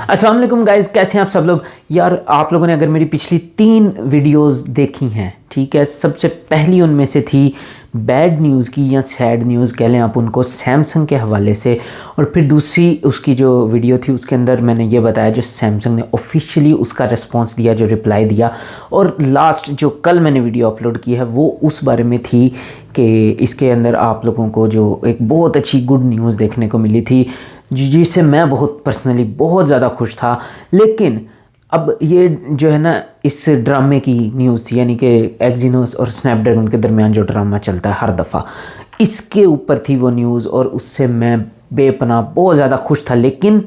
अस्सलाम वालेकुम गाइज़, कैसे हैं आप सब लोग। यार आप लोगों ने अगर मेरी पिछली 3 वीडियोस देखी हैं, ठीक है, सबसे पहली उनमें से थी बैड न्यूज़ की या सैड न्यूज़ कह लें आप उनको, सैमसंग के हवाले से। और फिर दूसरी उसकी जो वीडियो थी उसके अंदर मैंने ये बताया जो सैमसंग ने ऑफिशियली उसका रिस्पॉन्स दिया, जो रिप्लाई दिया। और लास्ट जो कल मैंने वीडियो अपलोड की है वो उस बारे में थी कि इसके अंदर आप लोगों को जो एक बहुत अच्छी गुड न्यूज़ देखने को मिली थी, जिससे मैं बहुत पर्सनली बहुत ज़्यादा खुश था। लेकिन अब ये जो है ना, इस ड्रामे की न्यूज़ थी, यानी कि एक्जीनोस और स्नैपड्रैगन के दरमियान जो ड्रामा चलता है हर दफ़ा, इसके ऊपर थी वो न्यूज़ और उससे मैं बेपनाह बहुत ज़्यादा खुश था। लेकिन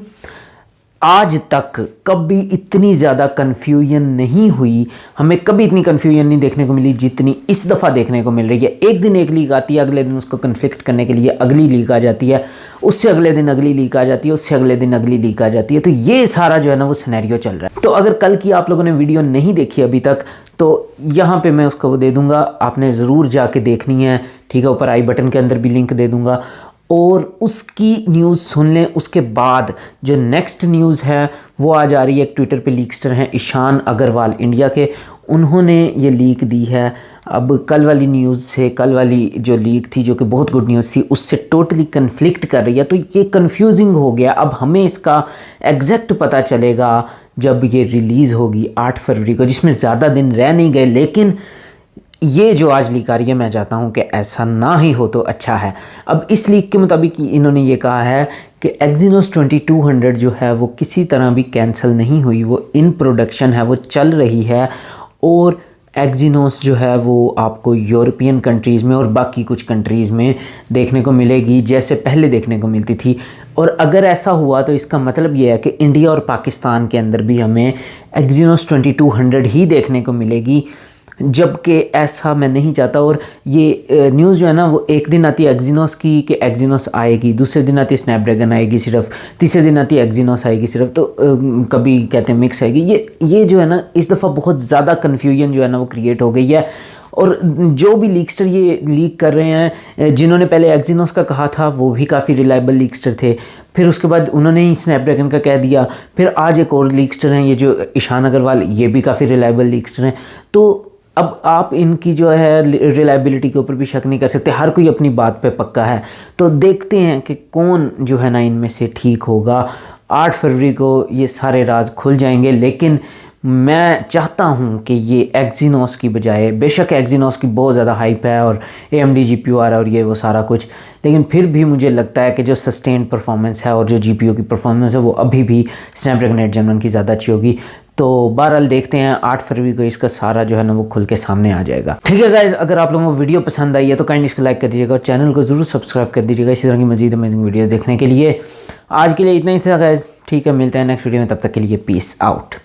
आज तक कभी इतनी ज़्यादा कन्फ्यूजन नहीं हुई, हमें कभी इतनी कन्फ्यूजन नहीं देखने को मिली जितनी इस दफ़ा देखने को मिल रही है। एक दिन एक लीक आती है, अगले दिन उसको कन्फ्लिक्ट करने के लिए अगली लीक आ जाती है, उससे अगले दिन अगली लीक आ जाती है, उससे अगले दिन अगली लीक आ जाती है। तो ये सारा जो है ना वो सिनेरियो चल रहा है। तो अगर कल की आप लोगों ने वीडियो नहीं देखी अभी तक तो यहाँ पे मैं उसको दे दूँगा, आपने ज़रूर जाके देखनी है, ठीक है। ऊपर आई बटन के अंदर भी लिंक दे दूँगा और उसकी न्यूज़ सुन लें। उसके बाद जो नेक्स्ट न्यूज़ है वो आ जा रही है, ट्विटर पे लीकस्टर हैं ईशान अग्रवाल इंडिया के, उन्होंने ये लीक दी है। अब कल वाली न्यूज़ से, कल वाली जो लीक थी जो कि बहुत गुड न्यूज़ थी, उससे टोटली कन्फ्लिक्ट कर रही है। तो ये कन्फ्यूजिंग हो गया। अब हमें इसका एग्जैक्ट पता चलेगा जब ये रिलीज़ होगी 8 फरवरी को, जिसमें ज़्यादा दिन रह नहीं गए। लेकिन ये जो आज लीक आ रही है, मैं चाहता हूँ कि ऐसा ना ही हो तो अच्छा है। अब इस लीक के मुताबिक इन्होंने ये कहा है कि एक्जीनोस 2200 जो है वो किसी तरह भी कैंसिल नहीं हुई, वो इन प्रोडक्शन है, वो चल रही है। और एक्जीनोस जो है वो आपको यूरोपियन कंट्रीज़ में और बाकी कुछ कंट्रीज़ में देखने को मिलेगी जैसे पहले देखने को मिलती थी। और अगर ऐसा हुआ तो इसका मतलब ये है कि इंडिया और पाकिस्तान के अंदर भी हमें एक्जीनोस 2200 ही देखने को मिलेगी, जबकि ऐसा मैं नहीं चाहता। और ये न्यूज़ जो है ना वो एक दिन आती है एक्जीनोस की कि एक्जीनोस आएगी, दूसरे दिन आती है स्नैपड्रैगन आएगी सिर्फ, तीसरे दिन आती है एक्जीनोस आएगी सिर्फ, तो कभी कहते हैं मिक्स आएगी। ये जो है ना इस दफ़ा बहुत ज़्यादा कन्फ्यूजन जो है ना वो क्रिएट हो गई है। और जो भी लीकस्टर ये लीक कर रहे हैं, जिन्होंने पहले एक्जीनोस का कहा था वो भी काफ़ी रिलायबल लीकस्टर थे, फिर उसके बाद उन्होंने ही स्नैपड्रैगन का कह दिया, फिर आज एक और लीकस्टर हैं ये जो ईशान अग्रवाल, ये भी काफ़ी रिलायबल लीकस्टर हैं। तो अब आप इनकी जो है रिलायबिलिटी के ऊपर भी शक नहीं कर सकते, हर कोई अपनी बात पे पक्का है। तो देखते हैं कि कौन जो है ना इनमें से ठीक होगा। 8 फरवरी को ये सारे राज खुल जाएंगे। लेकिन मैं चाहता हूँ कि ये एक्जीनोस की बजाय, बेशक एक्जीनोस की बहुत ज़्यादा हाइप है और AMD GPU आ रहा है और ये वो सारा कुछ, लेकिन फिर भी मुझे लगता है कि जो सस्टेन्ड परफॉर्मेंस है और जो GPU की परफॉर्मेंस है वो अभी भी स्नैपड्रैगन 8 Gen 1 की ज़्यादा अच्छी होगी। तो बहरहाल देखते हैं 8 फरवरी को इसका सारा जो है ना वो खुल के सामने आ जाएगा। ठीक है गाइज, अगर आप लोगों को वीडियो पसंद आई है तो काइंडली इसको लाइक कर दीजिएगा और चैनल को ज़रूर सब्सक्राइब कर दीजिएगा इसी तरह की मज़ीद अमेजिंग वीडियो देखने के लिए। आज के लिए इतना ही था गाइज, ठीक है, मिलते हैं नेक्स्ट वीडियो में, तब तक के लिए पीस आउट।